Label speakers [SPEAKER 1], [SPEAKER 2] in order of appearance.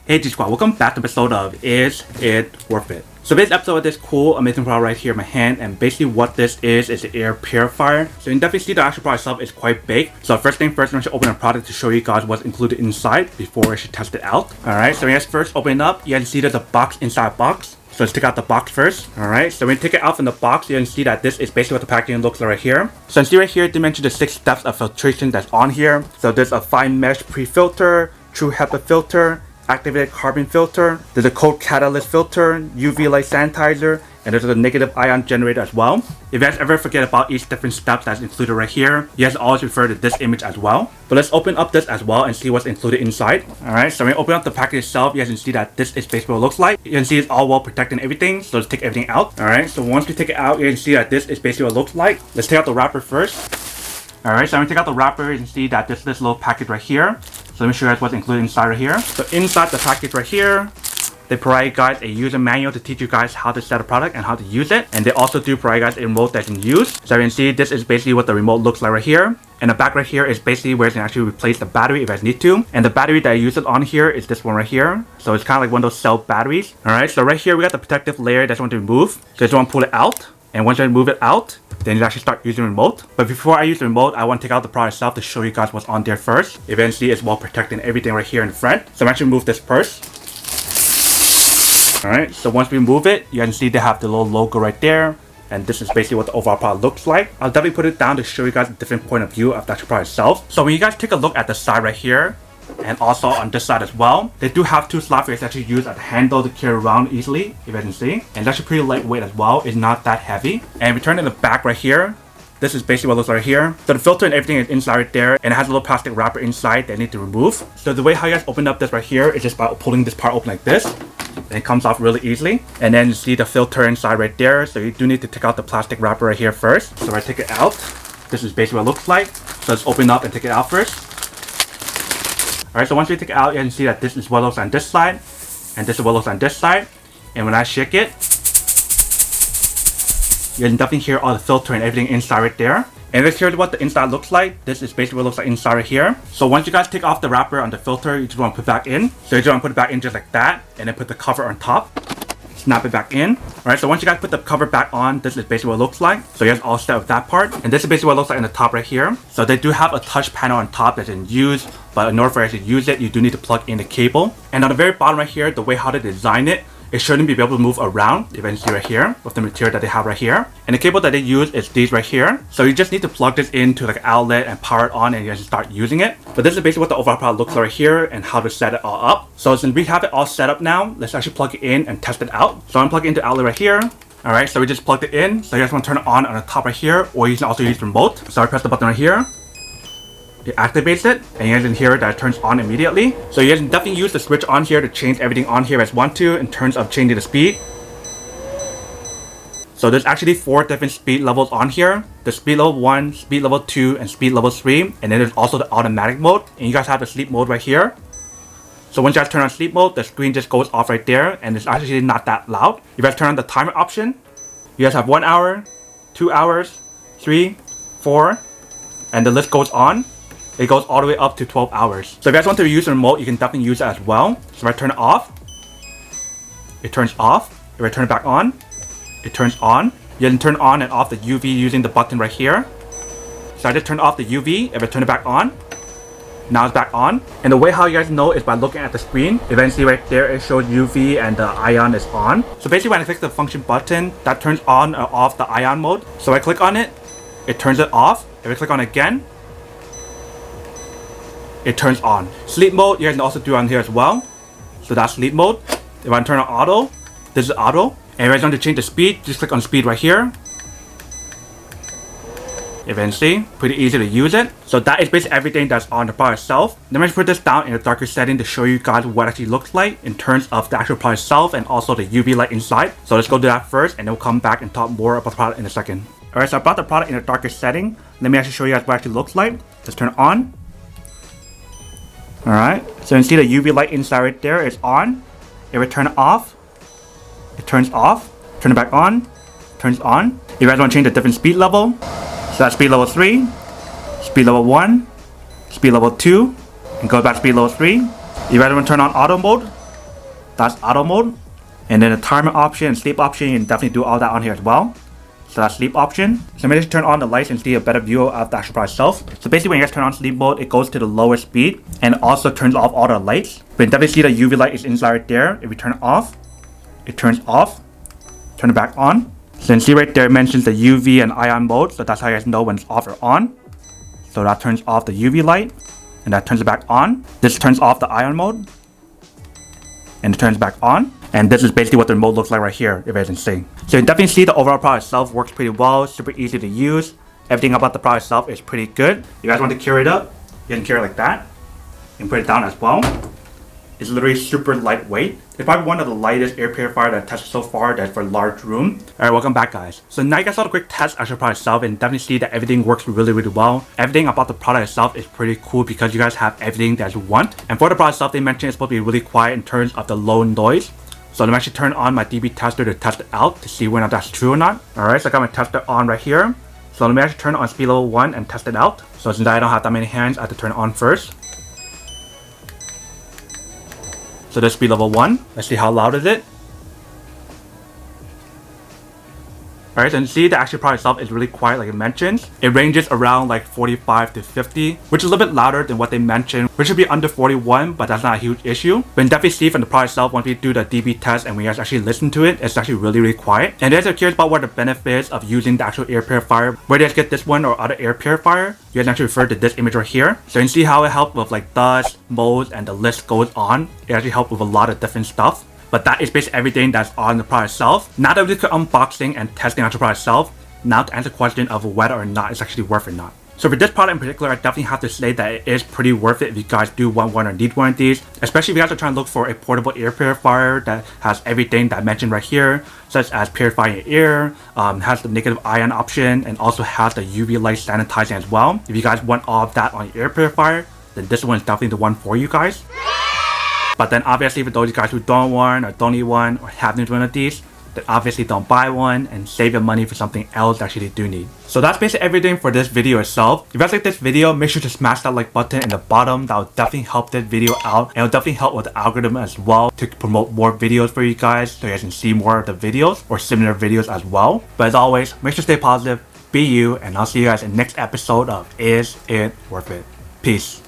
[SPEAKER 1] Hey G Squad, welcome back to the episode of Is It Worth It? So this episode of this cool, amazing product right here in my hand, and basically what this is the air purifier. So you can definitely see the actual product itself is quite big. So first thing first, I'm going to open the product to show you guys what's included inside before I should test it out. Alright, so when you guys first open it up, you can see there's a box inside a box. So let's take out the box first. Alright, so when you take it out from the box, you can see that this is basically what the packaging looks like right here. So you see right here, they mentioned the 6 steps of filtration that's on here. So there's a fine mesh pre-filter, true HEPA filter, activated carbon filter, there's a cold catalyst filter, UV light sanitizer, and there's a negative ion generator as well. If you guys ever forget about each different step that's included right here, you guys always refer to this image as well. But let's open up this as well and see what's included inside. Alright, so when you open up the package itself, you guys can see that this is basically what it looks like. You can see it's all well protected and everything, so let's take everything out. Alright, so once we take it out, you can see that this is basically what it looks like. Let's take out the wrapper first. Alright, so when we take out the wrapper, you can see that this little package right here. So let me show you guys what's included inside right here. So inside the package right here, they provide you guys a user manual to teach you guys how to set a product and how to use it. And they also do provide you guys a remote that you can use. So you can see this is basically what the remote looks like right here. And the back right here is basically where you can actually replace the battery if you guys need to. And the battery that I use it on here is this one right here. So it's kind of like one of those cell batteries. Alright, so right here we got the protective layer that you want to remove. So you just want to pull it out. And once you move it out, then you actually start using the remote. But before I use the remote, I want to take out the product itself to show you guys what's on there first. Eventually, it's well protected and everything right here in the front. So I'm actually move this first. Alright, so once we move it, you can see they have the little logo right there. And this is basically what the overall product looks like. I'll definitely put it down to show you guys a different point of view of the actual product itself. So when you guys take a look at the side right here, and also on this side as well, they do have 2 slots where you can actually use as a handle to carry around easily, if you can see. And it's actually pretty lightweight as well. It's not that heavy. And we turn in the back right here. This is basically what it looks like right here. So the filter and everything is inside right there, and it has a little plastic wrapper inside that I need to remove. So the way how you guys open up this right here is just by pulling this part open like this. And it comes off really easily. And then you see the filter inside right there. So you do need to take out the plastic wrapper right here first. So I take it out. This is basically what it looks like. So let's open up and take it out first. Alright, so once we take it out, you can see that this is what it looks on this side, and this is what it looks on this side. And when I shake it, you can definitely hear all the filter and everything inside right there. And this here's what the inside looks like. This is basically what it looks like inside right here. So once you guys take off the wrapper on the filter, you just want to put it back in. So you just want to put it back in just like that, and then put the cover on top. Snap it back in. Alright, so once you guys put the cover back on, this is basically what it looks like. So you guys all set with that part. And this is basically what it looks like in the top right here. So they do have a touch panel on top that you can use, but in order for you to use it, you do need to plug in the cable. And on the very bottom right here, the way how they design it, it shouldn't be able to move around, you can see right here, with the material that they have right here. And the cable that they use is these right here. So you just need to plug this into like an outlet and power it on, and you guys start using it. But this is basically what the overall product looks like right here and how to set it all up. So since we have it all set up now, let's actually plug it in and test it out. So I'm plugging into the outlet right here. Alright, so we just plugged it in. So you guys want to turn it on the top right here, or you can also use the remote. So I press the button right here. It activates it, and you guys can hear that it turns on immediately. So you guys can definitely use the switch on here to change everything on here as you want to in terms of changing the speed. So there's actually 4 different speed levels on here. The speed level 1, speed level 2, and speed level 3. And then there's also the automatic mode. And you guys have the sleep mode right here. So once you guys turn on sleep mode, the screen just goes off right there, and it's actually not that loud. If you guys turn on the timer option, you guys have 1 hour, 2 hours, 3, 4, and the list goes on. It goes all the way up to 12 hours. So if you guys want to use the remote, you can definitely use it as well. So if I turn it off, it turns off. If I turn it back on, it turns on. You can turn on and off the UV using the button right here. So I just turned off the UV. If I turn it back on, now it's back on. And the way how you guys know is by looking at the screen. Eventually right there, it shows UV and the ion is on. So basically when I click the function button, that turns on or off the ion mode. So I click on it, it turns it off. If I click on it again, it turns on. Sleep mode, you guys can also do on here as well. So that's sleep mode. If I turn on auto, this is auto. And if you guys want to change the speed, just click on speed right here. Eventually, pretty easy to use it. So that is basically everything that's on the product itself. Let me just put this down in a darker setting to show you guys what it actually looks like in terms of the actual product itself and also the UV light inside. So let's go do that first, and then we'll come back and talk more about the product in a second. Alright, so I brought the product in a darker setting. Let me actually show you guys what it actually looks like. Let's turn it on. Alright, so you can see the UV light inside right there is on. If we turn it off, it turns off. Turn it back on, turns on. If you guys want to change the different speed level, so that's speed level 3, speed level 1, speed level 2, and go back to speed level 3. If you guys want to turn on auto mode, That's auto mode. And then the timer option and sleep option, you can definitely do all that on here as well. So that's sleep option. So maybe just turn on the lights and see a better view of the actual product itself. So basically when you guys turn on sleep mode, it goes to the lowest speed and also turns off all the lights. But you can definitely see the UV light is inside right there. If you turn it off, it turns off. Turn it back on. So you can see right there it mentions the UV and ion mode. So that's how you guys know when it's off or on. So that turns off the UV light and that turns it back on. This turns off the ion mode and it turns back on. And this is basically what the remote looks like right here, if you guys can see. So you definitely see the overall product itself works pretty well, super easy to use. Everything about the product itself is pretty good. If you guys want to carry it up, you can carry it like that. And put it down as well. It's literally super lightweight. It's probably one of the lightest air purifier that I've tested so far that's for a large room. Alright, welcome back guys. So now you guys saw the quick test of the product itself and definitely see that everything works really well. Everything about the product itself is pretty cool because you guys have everything that you want. And for the product itself, they mentioned it's supposed to be really quiet in terms of the low noise. So let me actually turn on my dB tester to test it out to see whether that's true or not. Alright, so I got my tester on right here. So let me actually turn it on speed level 1 and test it out. So since I don't have that many hands, I have to turn it on first. So this speed level 1. Let's see how loud is it. Alright, so you can see the actual product itself is really quiet like it mentions. It ranges around like 45 to 50, which is a little bit louder than what they mentioned, which should be under 41, but that's not a huge issue. But you can definitely see from the product itself, once we do the dB test and we guys actually listen to it, it's actually really quiet. And if you're curious about what the benefits of using the actual air purifier, whether you guys get this one or other air purifier, you guys actually refer to this image right here. So you can see how it helps with like dust, mold, and the list goes on. It actually helps with a lot of different stuff. But that is basically everything that's on the product itself. Now that we could unboxing and testing out the product itself, now to answer the question of whether or not it's actually worth it or not. So for this product in particular, I definitely have to say that it is pretty worth it if you guys do want one or need one of these. Especially if you guys are trying to look for a portable air purifier that has everything that I mentioned right here, such as purifying your air, has the negative ion option, and also has the UV light sanitizing as well. If you guys want all of that on your air purifier, then this one is definitely the one for you guys. But then obviously for those guys who don't want or don't need one or have need one of these, then obviously don't buy one and save your money for something else that you actually do need. So that's basically everything for this video itself. If you guys like this video, make sure to smash that like button in the bottom. That will definitely help this video out, and it will definitely help with the algorithm as well to promote more videos for you guys so you guys can see more of the videos or similar videos as well. But as always, make sure to stay positive, be you, and I'll see you guys in the next episode of Is It Worth It? Peace.